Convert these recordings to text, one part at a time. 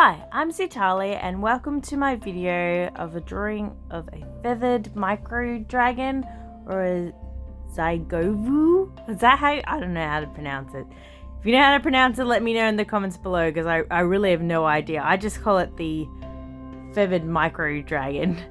Hi, I'm Ztarli and welcome to my video of a drawing of a feathered micro dragon or a Zygovo. Is that how I don't know how to pronounce it. If you know how to pronounce it, let me know in the comments below because I really have no idea. I just call it the feathered micro dragon.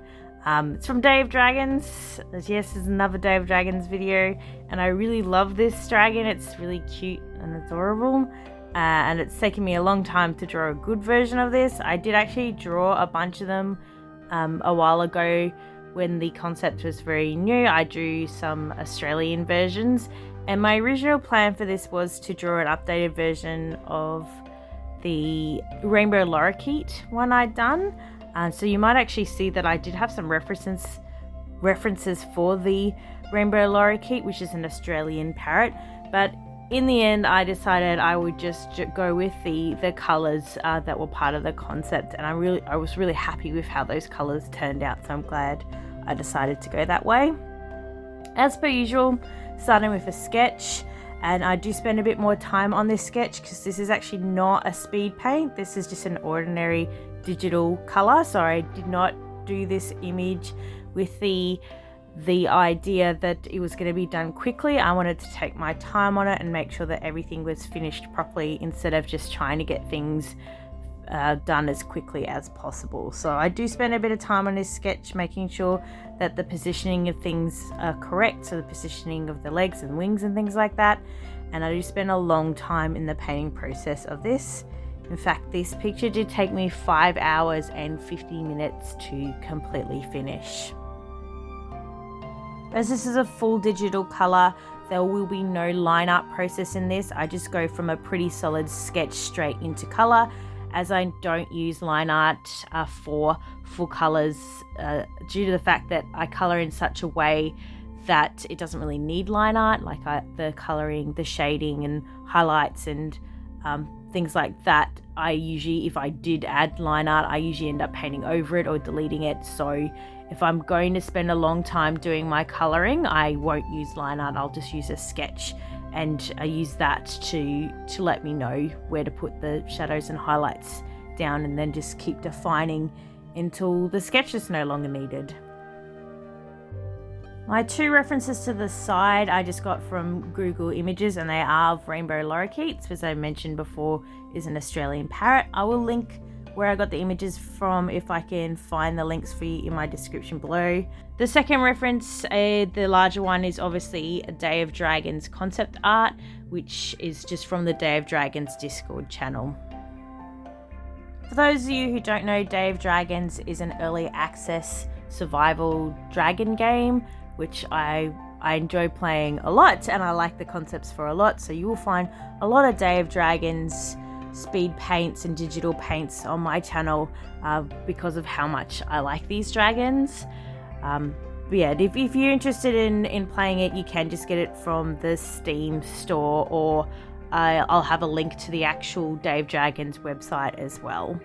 It's from Day of Dragons. Yes, it's another Day of Dragons video and I really love this dragon. It's really cute and adorable. And it's taken me a long time to draw a good version of this. I did actually draw a bunch of them a while ago when the concept was very new. I drew some Australian versions and my original plan for this was to draw an updated version of the rainbow lorikeet one I'd done. So you might actually see that I did have some references for the rainbow lorikeet, which is an Australian parrot, but in the end, I decided I would just go with the colors that were part of the concept, and I was really happy with how those colors turned out, so I'm glad I decided to go that way. As per usual, starting with a sketch, and I do spend a bit more time on this sketch because this is actually not a speed paint. This is just an ordinary digital color, so I did not do this image with the idea that it was going to be done quickly. I wanted to take my time on it and make sure that everything was finished properly instead of just trying to get things done as quickly as possible. So I do spend a bit of time on this sketch making sure that the positioning of things are correct, so the positioning of the legs and wings and things like that, and I do spend a long time in the painting process of this. In fact, this picture did take me 5 hours and 50 minutes to completely finish. As this is a full digital color, there will be no line art process in this. I just go from a pretty solid sketch straight into color, as I don't use line art for full colors due to the fact that I color in such a way that it doesn't really need line art, like the coloring, the shading and highlights and things like that. I usually, if I did add line art, I usually end up painting over it or deleting it. So if I'm going to spend a long time doing my coloring, I won't use line art. I'll just use a sketch, and I use that to let me know where to put the shadows and highlights down, and then just keep defining until the sketch is no longer needed. My two references to the side I just got from Google Images, and they are of rainbow lorikeets, as I mentioned before, is an Australian parrot. I will link where I got the images from if I can find the links for you in my description below. The second reference, the larger one, is obviously a Day of Dragons concept art, which is just from the Day of Dragons Discord channel. For those of you who don't know, Day of Dragons is an early access survival dragon game, which I enjoy playing a lot, and I like the concepts for a lot. So you will find a lot of Day of Dragons speed paints and digital paints on my channel because of how much I like these dragons. But yeah, if you're interested in playing it, you can just get it from the Steam store, or I'll have a link to the actual Day of Dragons website as well.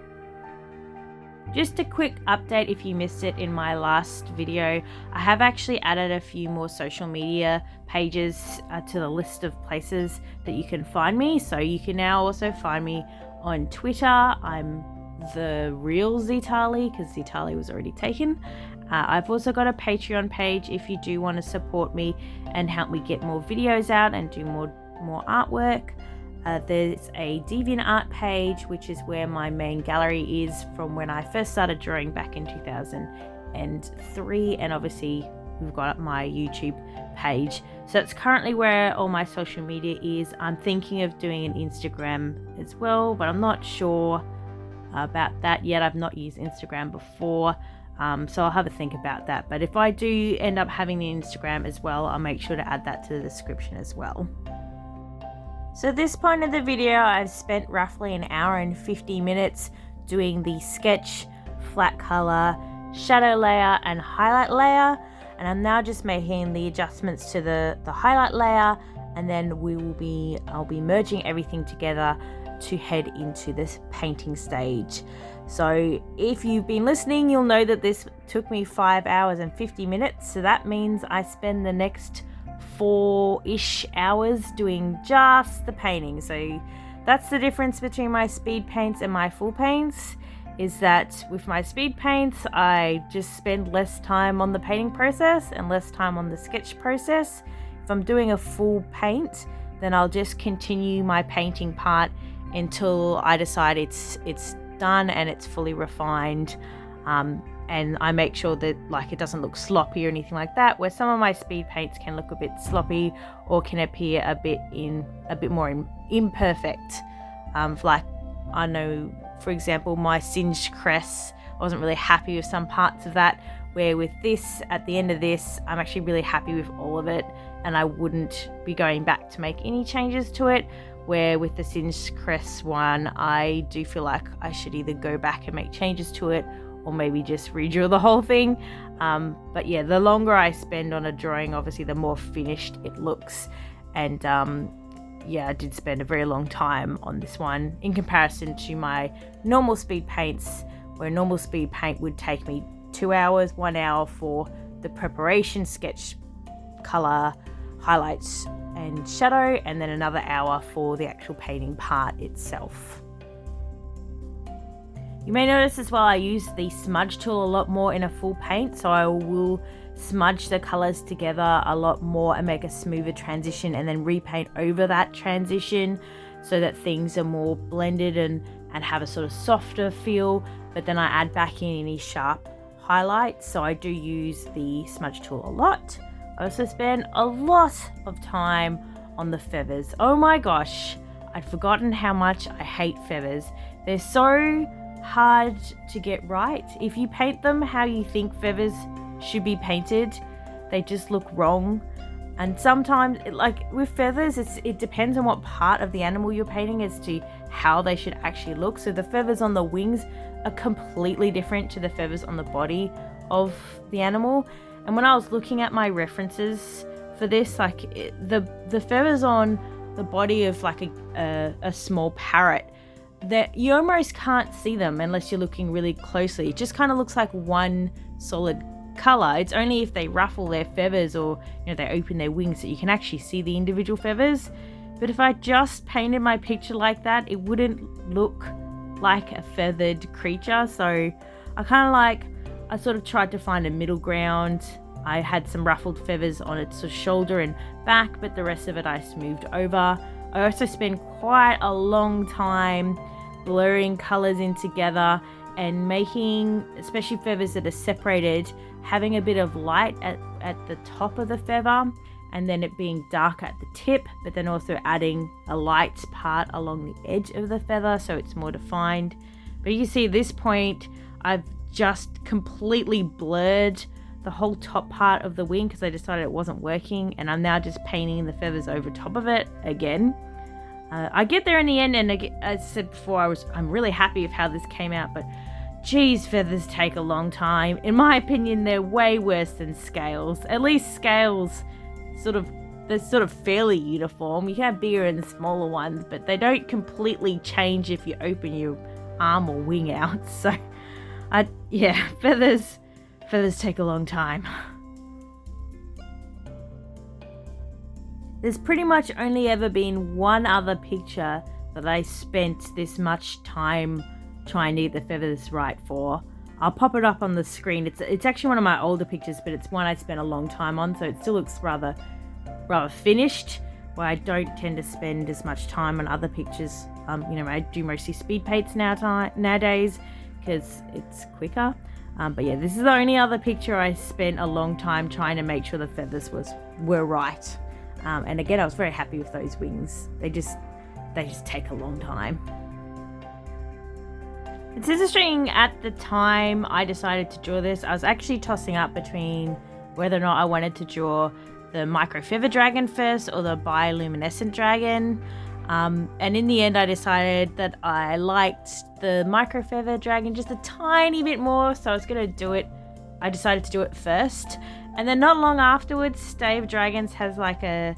Just a quick update if you missed it in my last video, I have actually added a few more social media pages to the list of places that you can find me. So you can now also find me on Twitter. I'm the real Ztarli because Ztarli was already taken. I've also got a Patreon page if you do want to support me and help me get more videos out and do more artwork. There's a DeviantArt page, which is where my main gallery is from when I first started drawing back in 2003, and obviously we've got my YouTube page. So that's currently where all my social media is. I'm thinking of doing an Instagram as well, but I'm not sure about that yet. I've not used Instagram before, so I'll have a think about that. But if I do end up having the Instagram as well, I'll make sure to add that to the description as well. So at this point of the video, I've spent roughly an hour and 50 minutes doing the sketch, flat color, shadow layer and highlight layer, and I'm now just making the adjustments to the highlight layer, and then I'll be merging everything together to head into this painting stage. So if you've been listening, you'll know that this took me 5 hours and 50 minutes, so that means I spend the next 4-ish hours doing just the painting. So that's the difference between my speed paints and my full paints, is that with my speed paints, I just spend less time on the painting process and less time on the sketch process. If I'm doing a full paint, then I'll just continue my painting part until I decide it's done and it's fully refined. And I make sure that like it doesn't look sloppy or anything like that, where some of my speed paints can look a bit sloppy or can appear a bit more imperfect. Like I know, for example, my singed crest, I wasn't really happy with some parts of that, where with this, at the end of this, I'm actually really happy with all of it and I wouldn't be going back to make any changes to it. Where with the singed crest one, I do feel like I should either go back and make changes to it or maybe just redraw the whole thing. But yeah, the longer I spend on a drawing, obviously the more finished it looks. And yeah, I did spend a very long time on this one in comparison to my normal speed paints, where a normal speed paint would take me 2 hours, 1 hour for the preparation, sketch, color, highlights and shadow, and then another hour for the actual painting part itself. You may notice as well I use the smudge tool a lot more in a full paint, so I will smudge the colors together a lot more and make a smoother transition and then repaint over that transition so that things are more blended and have a sort of softer feel, but then I add back in any sharp highlights. So I do use the smudge tool a lot. I also spend a lot of time on the feathers. Oh my gosh, I'd forgotten how much I hate feathers. They're so hard to get right. If you paint them how you think feathers should be painted, they just look wrong. And sometimes, like with feathers, it depends on what part of the animal you're painting as to how they should actually look. So the feathers on the wings are completely different to the feathers on the body of the animal. And when I was looking at my references for this, like the feathers on the body of like a small parrot, that you almost can't see them unless you're looking really closely. It just kind of looks like one solid color. It's only if they ruffle their feathers or they open their wings that you can actually see the individual feathers. But if I just painted my picture like that, it wouldn't look like a feathered creature. So I sort of tried to find a middle ground. I had some ruffled feathers on its shoulder and back, but the rest of it I smoothed over. I also spend quite a long time blurring colors in together and making, especially feathers that are separated, having a bit of light at the top of the feather and then it being dark at the tip, but then also adding a light part along the edge of the feather so it's more defined. But you see at this point, I've just completely blurred the whole top part of the wing because I decided it wasn't working, and I'm now just painting the feathers over top of it again. I get there in the end, and as I said before, I'm really happy with how this came out, but geez, feathers take a long time. In my opinion, they're way worse than scales. At least scales they're sort of fairly uniform. You can have bigger and smaller ones, but they don't completely change if you open your arm or wing out. So yeah, feathers take a long time. There's pretty much only ever been one other picture that I spent this much time trying to get the feathers right for. I'll pop it up on the screen. It's actually one of my older pictures, but it's one I spent a long time on, so it still looks rather finished, where I don't tend to spend as much time on other pictures. I do mostly speed paints nowadays because it's quicker. But yeah, this is the only other picture I spent a long time trying to make sure the feathers were right. And again, I was very happy with those wings. They just take a long time. It's interesting, at the time I decided to draw this, I was actually tossing up between whether or not I wanted to draw the micro feather dragon first or the bioluminescent dragon. And in the end, I decided that I liked the micro feather dragon just a tiny bit more, so I was going to do it. I decided to do it first. And then not long afterwards, Day of Dragons has like a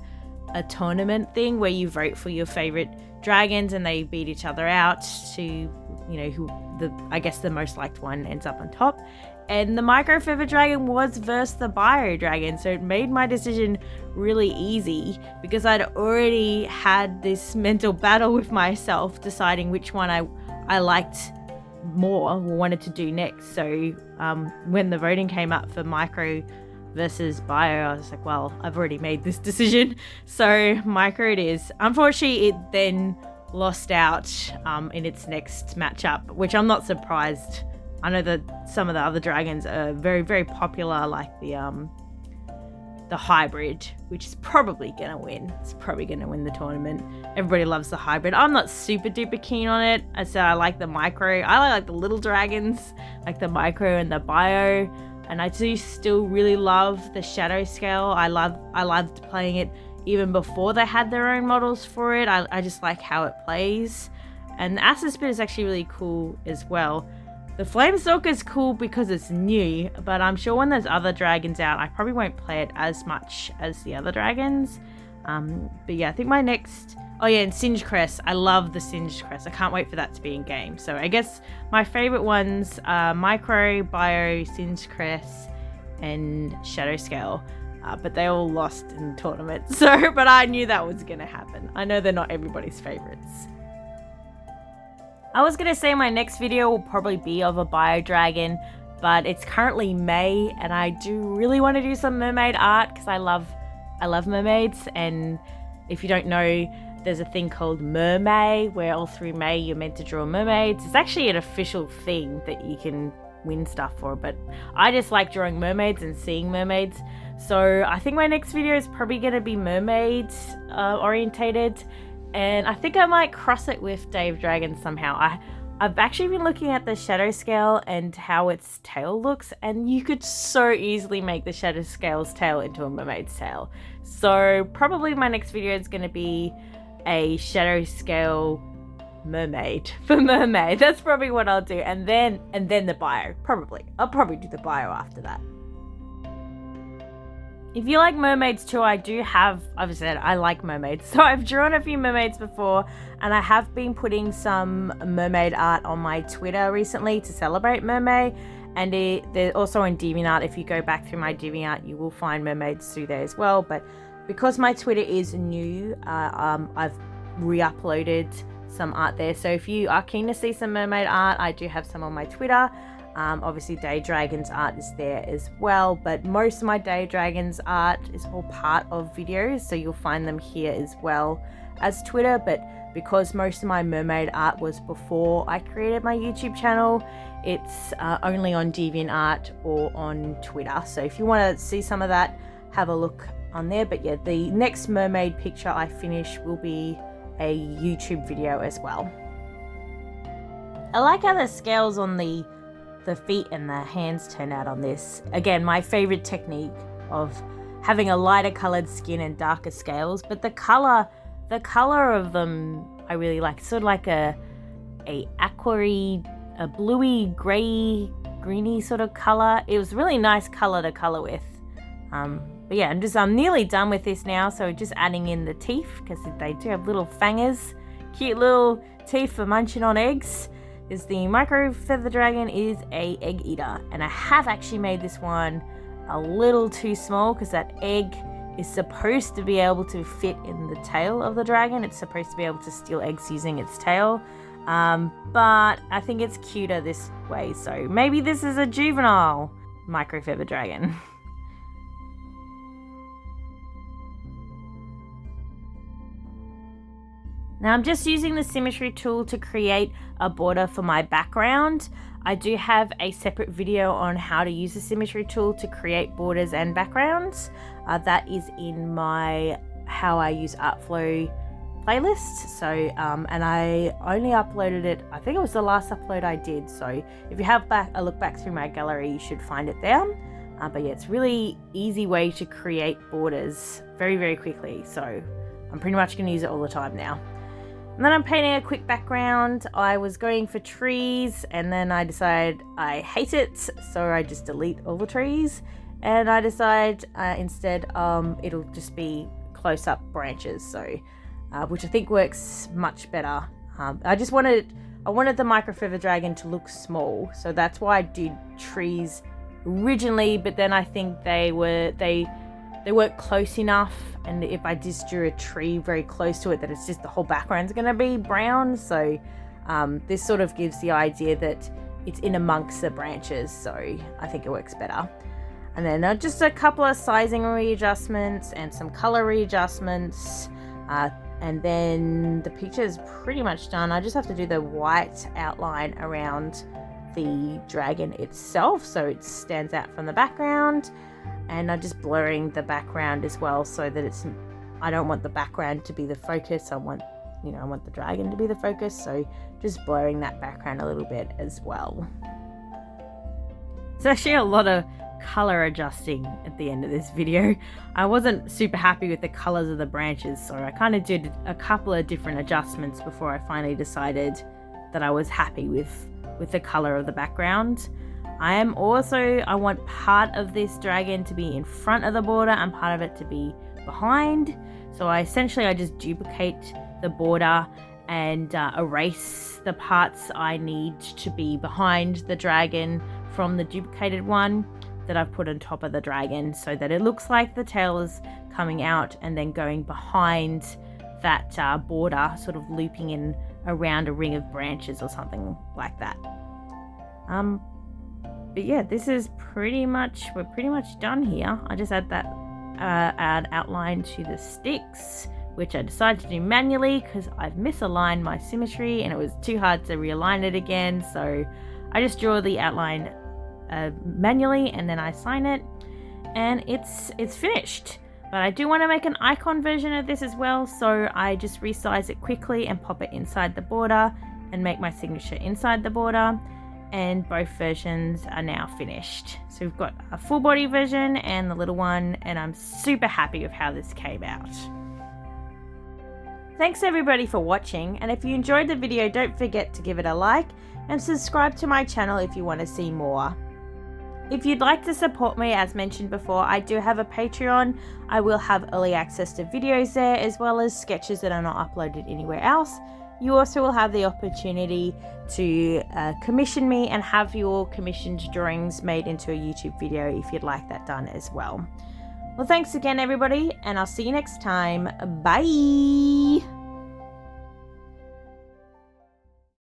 tournament thing where you vote for your favorite dragons and they beat each other out to I guess the most liked one ends up on top. And the Micro Feathered Dragon was versus the Bio Dragon, so it made my decision really easy because I'd already had this mental battle with myself deciding which one I liked more or wanted to do next. So when the voting came up for Micro versus Bio, I was like, well, I've already made this decision, so Micro it is. Unfortunately, it then lost out in its next matchup, which I'm not surprised. I know that some of the other dragons are very, very popular, like the hybrid, which is probably gonna win. It's probably gonna win the tournament. Everybody loves the hybrid. I'm not super duper keen on it. I said I like the Micro. I like the little dragons, like the Micro and the Bio. And I do still really love the Shadow Scale. I loved playing it even before they had their own models for it. I just like how it plays. And the Acid Spit is actually really cool as well. The Flamestalker is cool because it's new, but I'm sure when there's other dragons out, I probably won't play it as much as the other dragons. But yeah, I think my next... Oh yeah, and Singed Crest. I love the Singed Crest. I can't wait for that to be in game. So I guess my favorite ones are Micro, Bio, Singed Crest, and Shadow Scale. But they all lost in the tournament. But I knew that was going to happen. I know they're not everybody's favorites. I was going to say my next video will probably be of a Bio Dragon, but it's currently May, and I do really want to do some mermaid art because I love mermaids. And if you don't know, there's a thing called Mermay, where all through May you're meant to draw mermaids. It's actually an official thing that you can win stuff for, but I just like drawing mermaids and seeing mermaids. So I think my next video is probably going to be mermaid orientated, and I think I might cross it with Dave Dragon somehow. I've actually been looking at the Shadow Scale and how its tail looks, and you could so easily make the Shadow Scale's tail into a mermaid's tail. So probably my next video is going to be a Shadow Scale mermaid for mermaid. That's probably what I'll do, and then the Bio. I'll probably do the Bio after that. If you like mermaids too, I've said I like mermaids, so I've drawn a few mermaids before, and I have been putting some mermaid art on my Twitter recently to celebrate Mermaid, and they're also in DeviantArt. If you go back through my DeviantArt, you will find mermaids through there as well. But because my Twitter is new, I've re-uploaded some art there. So if you are keen to see some mermaid art, I do have some on my Twitter. Obviously Day Dragon's art is there as well, but most of my Day Dragon's art is all part of videos, so you'll find them here as well as Twitter. But because most of my mermaid art was before I created my YouTube channel, it's only on DeviantArt or on Twitter. So if you want to see some of that, have a look on there. But yeah, the next mermaid picture I finish will be a YouTube video as well. I like how the scales on the feet and the hands turn out on this. Again, my favorite technique of having a lighter colored skin and darker scales, but the color of them I really like. Sort of like a aquary, a bluey, grey, greeny sort of color. It was really nice color to color with. But yeah, I'm nearly done with this now, so just adding in the teeth, because they do have little fangers, cute little teeth for munching on eggs. Is the Micro Feathered Dragon is a egg eater, and I have actually made this one a little too small because that egg is supposed to be able to fit in the tail of the dragon. It's supposed to be able to steal eggs using its tail, but I think it's cuter this way, so maybe this is a juvenile Micro Feathered Dragon. Now I'm just using the symmetry tool to create a border for my background. I do have a separate video on how to use the symmetry tool to create borders and backgrounds. That is in my How I Use Artflow playlist. So, and I only uploaded it, I think it was the last upload I did. So if you have a look back through my gallery, you should find it there. But yeah, it's really easy way to create borders very, very quickly. So I'm pretty much going to use it all the time now. And then I'm painting a quick background. I was going for trees, and then I decided I hate it, so I just delete all the trees. And I decide instead it'll just be close-up branches, so which I think works much better. I I wanted the microfiber dragon to look small, so that's why I did trees originally, but then I think they weren't close enough, and if I just drew a tree very close to it, that it's just the whole background's going to be brown. So this sort of gives the idea that it's in amongst the branches, so I think it works better. And then just a couple of sizing readjustments and some color readjustments, and then the picture is pretty much done. I just have to do the white outline around the dragon itself so it stands out from the background, and I'm just blurring the background as well so that I don't want the background to be the focus. I want the dragon to be the focus, so just blurring that background a little bit as well. It's actually a lot of color adjusting at the end of this video. I wasn't super happy with the colors of the branches, so I kind of did a couple of different adjustments before I finally decided that I was happy with the color of the background. I want part of this dragon to be in front of the border and part of it to be behind. So I just duplicate the border and erase the parts I need to be behind the dragon from the duplicated one that I've put on top of the dragon, so that it looks like the tail is coming out and then going behind that border, sort of looping in around a ring of branches or something like that. But yeah, this is we're pretty much done here. I just add that add outline to the sticks, which I decided to do manually because I've misaligned my symmetry and it was too hard to realign it again. So I just draw the outline manually and then I sign it, and it's finished. But I do want to make an icon version of this as well, so I just resize it quickly and pop it inside the border and make my signature inside the border, and both versions are now finished. So we've got a full body version and the little one, and I'm super happy with how this came out. Thanks everybody for watching, and if you enjoyed the video, don't forget to give it a like and subscribe to my channel if you want to see more. If you'd like to support me, as mentioned before, I do have a Patreon. I will have early access to videos there, as well as sketches that are not uploaded anywhere else. You also will have the opportunity to commission me and have your commissioned drawings made into a YouTube video if you'd like that done as well. Well, thanks again everybody, and I'll see you next time. Bye!